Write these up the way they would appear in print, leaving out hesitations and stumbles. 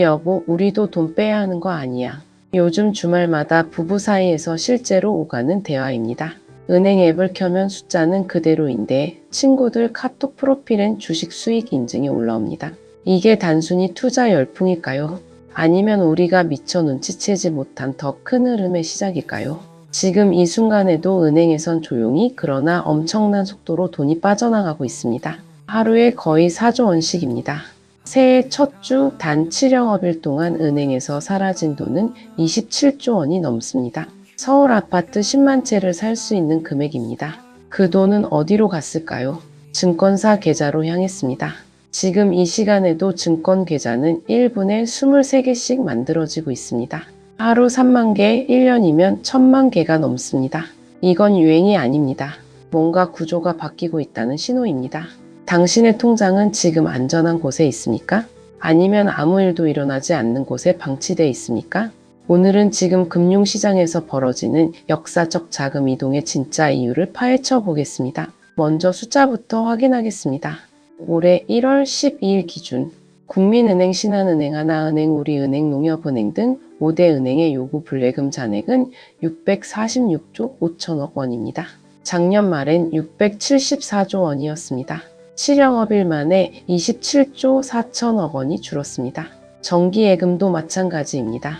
여보, 우리도 돈 빼야 하는 거 아니야. 요즘 주말마다 부부 사이에서 실제로 오가는 대화입니다. 은행 앱을 켜면 숫자는 그대로인데 친구들 카톡 프로필엔 주식 수익 인증이 올라옵니다. 이게 단순히 투자 열풍일까요? 아니면 우리가 미처 눈치채지 못한 더 큰 흐름의 시작일까요? 지금 이 순간에도 은행에선 조용히 그러나 엄청난 속도로 돈이 빠져나가고 있습니다. 하루에 거의 4조 원씩입니다. 새해 첫 주 단 7영업일 동안 은행에서 사라진 돈은 27조 원이 넘습니다. 서울 아파트 10만 채를 살 수 있는 금액입니다. 그 돈은 어디로 갔을까요? 증권사 계좌로 향했습니다. 지금 이 시간에도 증권 계좌는 1분에 23개씩 만들어지고 있습니다. 하루 3만 개, 1년이면 1000만 개가 넘습니다. 이건 유행이 아닙니다. 뭔가 구조가 바뀌고 있다는 신호입니다. 당신의 통장은 지금 안전한 곳에 있습니까? 아니면 아무 일도 일어나지 않는 곳에 방치되어 있습니까? 오늘은 지금 금융시장에서 벌어지는 역사적 자금 이동의 진짜 이유를 파헤쳐 보겠습니다. 먼저 숫자부터 확인하겠습니다. 올해 1월 12일 기준 국민은행, 신한은행, 하나은행, 우리은행, 농협은행 등 5대 은행의 요구 불예금 잔액은 646조 5천억 원입니다. 작년 말엔 674조 원이었습니다. 7영업일 만에 27조 4천억 원이 줄었습니다. 정기예금도 마찬가지입니다.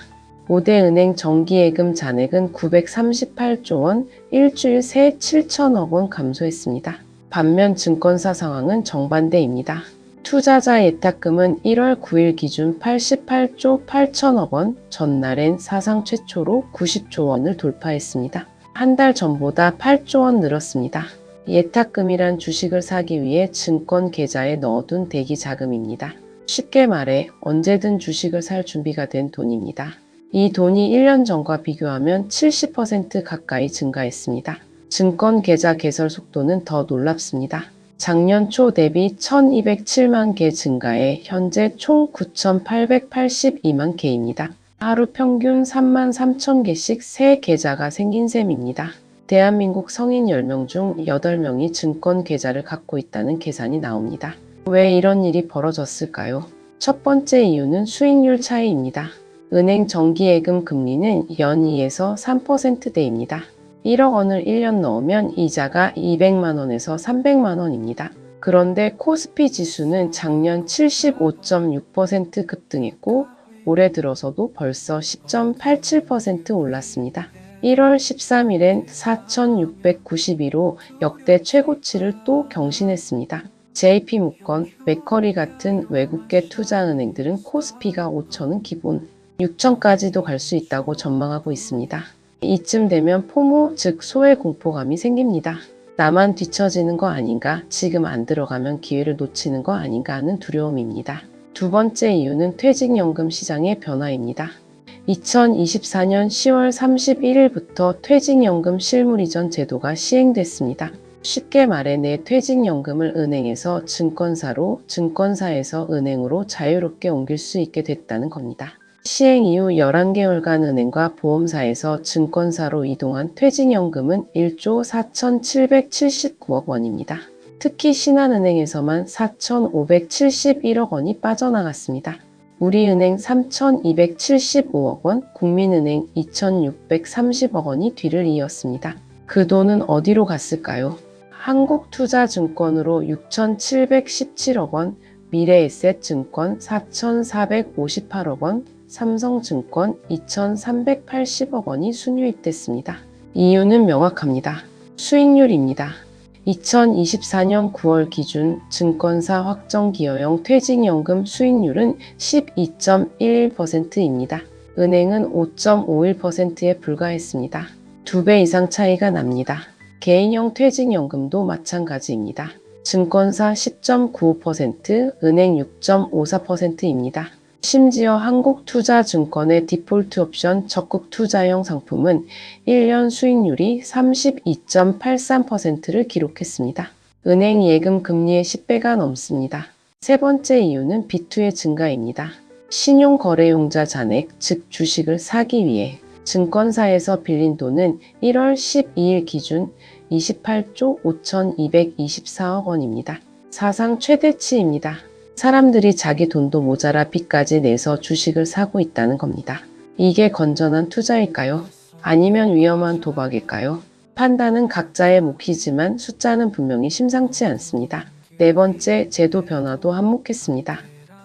5대 은행 정기예금 잔액은 938조 원, 일주일 새 7천억 원 감소했습니다. 반면 증권사 상황은 정반대입니다. 투자자 예탁금은 1월 9일 기준 88조 8천억 원, 전날엔 사상 최초로 90조 원을 돌파했습니다. 한 달 전보다 8조 원 늘었습니다. 예탁금이란 주식을 사기 위해 증권 계좌에 넣어둔 대기 자금입니다. 쉽게 말해 언제든 주식을 살 준비가 된 돈입니다. 이 돈이 1년 전과 비교하면 70% 가까이 증가했습니다. 증권 계좌 개설 속도는 더 놀랍습니다. 작년 초 대비 1207만 개 증가해 현재 총 9882만 개입니다. 하루 평균 3만 3천 개씩 새 계좌가 생긴 셈입니다. 대한민국 성인 10명 중 8명이 증권 계좌를 갖고 있다는 계산이 나옵니다. 왜 이런 일이 벌어졌을까요? 첫 번째 이유는 수익률 차이입니다. 은행 정기예금 금리는 연 2에서 3%대입니다. 1억 원을 1년 넣으면 이자가 200만 원에서 300만 원입니다. 그런데 코스피 지수는 작년 75.6% 급등했고 올해 들어서도 벌써 10.87% 올랐습니다. 1월 13일엔 4,692로 역대 최고치를 또 경신했습니다. JP모건, 맥커리 같은 외국계 투자은행들은 코스피가 5천은 기본, 6천까지도 갈 수 있다고 전망하고 있습니다. 이쯤 되면 포모, 즉 소외 공포감이 생깁니다. 나만 뒤처지는 거 아닌가, 지금 안 들어가면 기회를 놓치는 거 아닌가 하는 두려움입니다. 두 번째 이유는 퇴직연금 시장의 변화입니다. 2024년 10월 31일부터 퇴직연금 실물이전 제도가 시행됐습니다. 쉽게 말해 내 퇴직연금을 은행에서 증권사로, 증권사에서 은행으로 자유롭게 옮길 수 있게 됐다는 겁니다. 시행 이후 11개월간 은행과 보험사에서 증권사로 이동한 퇴직연금은 1조 4,779억 원입니다. 특히 신한은행에서만 4,571억 원이 빠져나갔습니다. 우리은행 3,275억 원, 국민은행 2,630억 원이 뒤를 이었습니다. 그 돈은 어디로 갔을까요? 한국투자증권으로 6,717억 원, 미래에셋증권 4,458억 원, 삼성증권 2,380억 원이 순유입됐습니다. 이유는 명확합니다. 수익률입니다. 2024년 9월 기준 증권사 확정기여형 퇴직연금 수익률은 12.11%입니다. 은행은 5.51%에 불과했습니다. 2배 이상 차이가 납니다. 개인형 퇴직연금도 마찬가지입니다. 증권사 10.95%, 은행 6.54%입니다. 심지어 한국투자증권의 디폴트 옵션 적극투자형 상품은 1년 수익률이 32.83%를 기록했습니다. 은행 예금 금리의 10배가 넘습니다. 세 번째 이유는 비투의 증가입니다. 신용거래용자 잔액, 즉 주식을 사기 위해 증권사에서 빌린 돈은 1월 12일 기준 28조 5,224억 원입니다. 사상 최대치입니다. 사람들이 자기 돈도 모자라 빚까지 내서 주식을 사고 있다는 겁니다. 이게 건전한 투자일까요? 아니면 위험한 도박일까요? 판단은 각자의 몫이지만 숫자는 분명히 심상치 않습니다. 네 번째, 제도 변화도 한몫했습니다.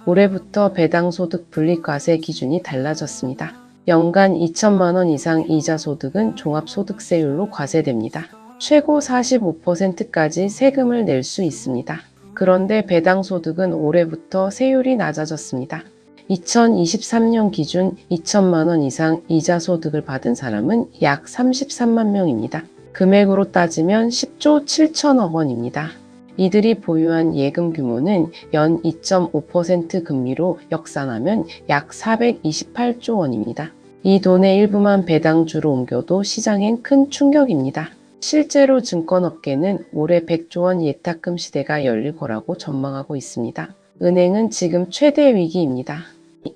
올해부터 배당소득 분리과세 기준이 달라졌습니다. 연간 2천만 원 이상 이자 소득은 종합소득세율로 과세됩니다. 최고 45%까지 세금을 낼 수 있습니다. 그런데 배당소득은 올해부터 세율이 낮아졌습니다. 2023년 기준 2천만 원 이상 이자 소득을 받은 사람은 약 33만 명입니다. 금액으로 따지면 10조 7천억 원입니다. 이들이 보유한 예금 규모는 연 2.5% 금리로 역산하면 약 428조 원입니다. 이 돈의 일부만 배당주로 옮겨도 시장엔 큰 충격입니다. 실제로 증권업계는 올해 100조 원 예탁금 시대가 열릴 거라고 전망하고 있습니다. 은행은 지금 최대 위기입니다.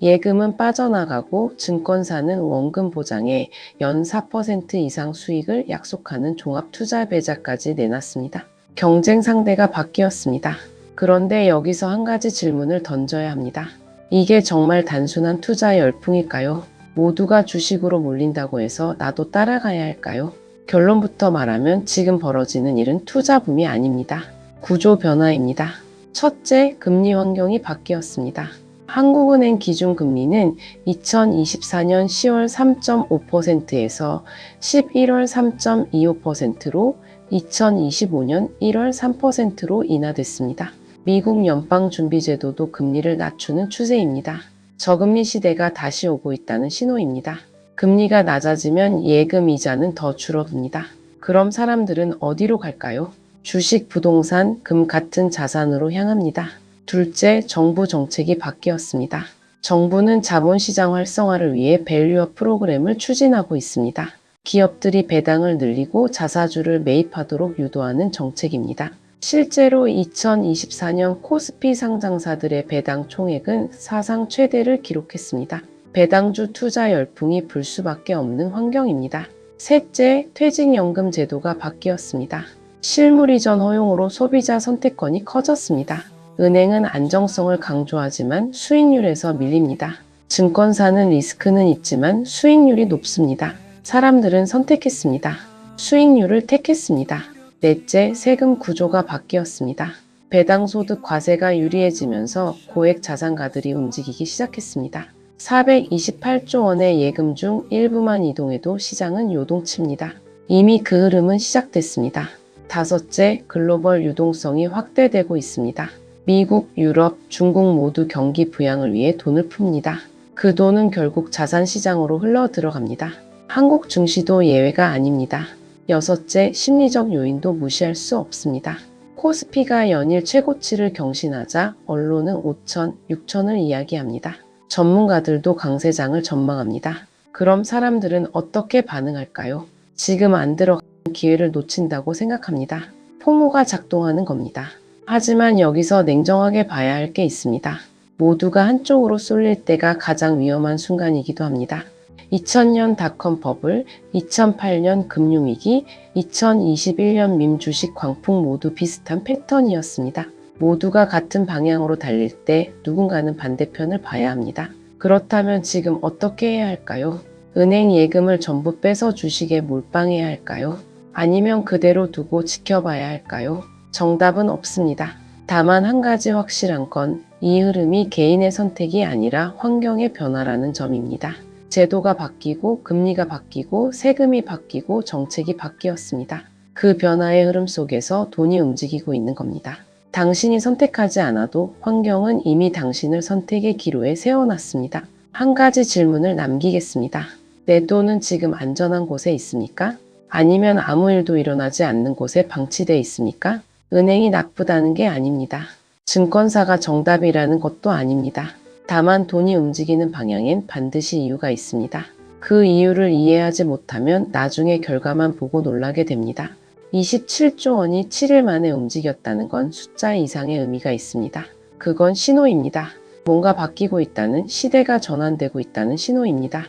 예금은 빠져나가고 증권사는 원금 보장에 연 4% 이상 수익을 약속하는 종합투자배자까지 내놨습니다. 경쟁 상대가 바뀌었습니다. 그런데 여기서 한 가지 질문을 던져야 합니다. 이게 정말 단순한 투자 열풍일까요? 모두가 주식으로 몰린다고 해서 나도 따라가야 할까요? 결론부터 말하면 지금 벌어지는 일은 투자붐이 아닙니다. 구조 변화입니다. 첫째, 금리 환경이 바뀌었습니다. 한국은행 기준금리는 2024년 10월 3.5%에서 11월 3.25%로 2025년 1월 3%로 인하됐습니다. 미국 연방준비제도도 금리를 낮추는 추세입니다. 저금리 시대가 다시 오고 있다는 신호입니다. 금리가 낮아지면 예금 이자는 더 줄어듭니다. 그럼 사람들은 어디로 갈까요? 주식, 부동산, 금 같은 자산으로 향합니다. 둘째, 정부 정책이 바뀌었습니다. 정부는 자본시장 활성화를 위해 밸류업 프로그램을 추진하고 있습니다. 기업들이 배당을 늘리고 자사주를 매입하도록 유도하는 정책입니다. 실제로 2024년 코스피 상장사들의 배당 총액은 사상 최대를 기록했습니다. 배당주 투자 열풍이 불 수밖에 없는 환경입니다. 셋째, 퇴직연금 제도가 바뀌었습니다. 실물 이전 허용으로 소비자 선택권이 커졌습니다. 은행은 안정성을 강조하지만 수익률에서 밀립니다. 증권사는 리스크는 있지만 수익률이 높습니다. 사람들은 선택했습니다. 수익률을 택했습니다. 넷째, 세금 구조가 바뀌었습니다. 배당소득 과세가 유리해지면서 고액 자산가들이 움직이기 시작했습니다. 428조 원의 예금 중 일부만 이동해도 시장은 요동칩니다. 이미 그 흐름은 시작됐습니다. 다섯째, 글로벌 유동성이 확대되고 있습니다. 미국, 유럽, 중국 모두 경기 부양을 위해 돈을 풉니다. 그 돈은 결국 자산시장으로 흘러 들어갑니다. 한국 증시도 예외가 아닙니다. 여섯째, 심리적 요인도 무시할 수 없습니다. 코스피가 연일 최고치를 경신하자 언론은 5천, 6천을 이야기합니다. 전문가들도 강세장을 전망합니다. 그럼 사람들은 어떻게 반응할까요? 지금 안 들어가는 기회를 놓친다고 생각합니다. 포모가 작동하는 겁니다. 하지만 여기서 냉정하게 봐야 할 게 있습니다. 모두가 한쪽으로 쏠릴 때가 가장 위험한 순간이기도 합니다. 2000년 닷컴 버블, 2008년 금융위기, 2021년 밈 주식 광풍 모두 비슷한 패턴이었습니다. 모두가 같은 방향으로 달릴 때 누군가는 반대편을 봐야 합니다. 그렇다면 지금 어떻게 해야 할까요? 은행 예금을 전부 빼서 주식에 몰빵해야 할까요? 아니면 그대로 두고 지켜봐야 할까요? 정답은 없습니다. 다만 한 가지 확실한 건 이 흐름이 개인의 선택이 아니라 환경의 변화라는 점입니다. 제도가 바뀌고 금리가 바뀌고 세금이 바뀌고 정책이 바뀌었습니다. 그 변화의 흐름 속에서 돈이 움직이고 있는 겁니다. 당신이 선택하지 않아도 환경은 이미 당신을 선택의 기로에 세워놨습니다. 한 가지 질문을 남기겠습니다. 내 돈은 지금 안전한 곳에 있습니까? 아니면 아무 일도 일어나지 않는 곳에 방치되어 있습니까? 은행이 나쁘다는 게 아닙니다. 증권사가 정답이라는 것도 아닙니다. 다만 돈이 움직이는 방향엔 반드시 이유가 있습니다. 그 이유를 이해하지 못하면 나중에 결과만 보고 놀라게 됩니다. 27조 원이 7일 만에 움직였다는 건 숫자 이상의 의미가 있습니다. 그건 신호입니다. 뭔가 바뀌고 있다는, 시대가 전환되고 있다는 신호입니다.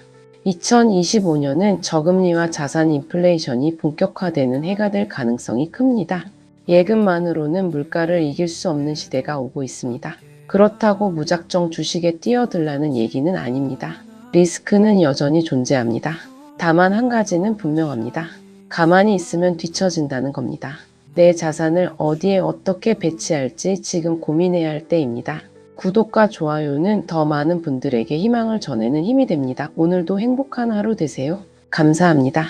2025년은 저금리와 자산 인플레이션이 본격화되는 해가 될 가능성이 큽니다. 예금만으로는 물가를 이길 수 없는 시대가 오고 있습니다. 그렇다고 무작정 주식에 뛰어들라는 얘기는 아닙니다. 리스크는 여전히 존재합니다. 다만 한 가지는 분명합니다. 가만히 있으면 뒤처진다는 겁니다. 내 자산을 어디에 어떻게 배치할지 지금 고민해야 할 때입니다. 구독과 좋아요는 더 많은 분들에게 희망을 전하는 힘이 됩니다. 오늘도 행복한 하루 되세요. 감사합니다.